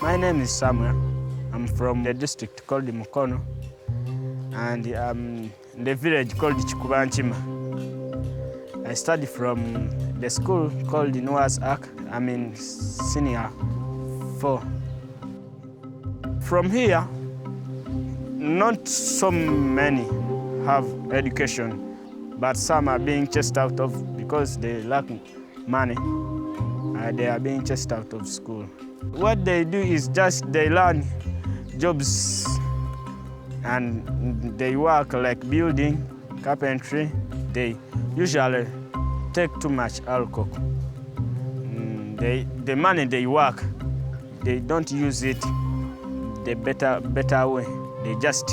My name is Samuel. I'm from the district called Mukono, and I'm in the village called Kikubankima. I study from the school called Noah's Ark. I'm in senior 4. From here, not so many have education, but some are being chased out of because they lack money. They are being chased out of school. What they do is just they learn jobs and they work like building, carpentry. They usually take too much alcohol. The money they work, they don't use it the better way. They just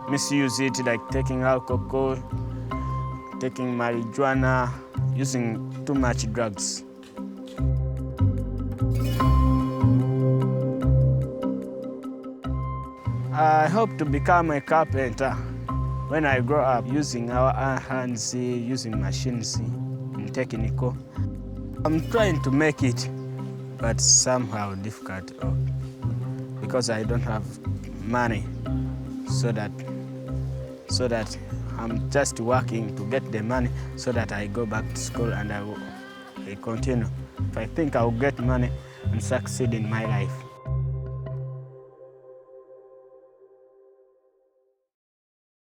misuse it, like taking alcohol, taking marijuana, using too much drugs. I hope to become a carpenter when I grow up, using our hands, using machines, and technical. I'm trying to make it, but somehow difficult because I don't have money, so that I'm just working to get the money so that I go back to school and I continue. I think I'll get money and succeed in my life.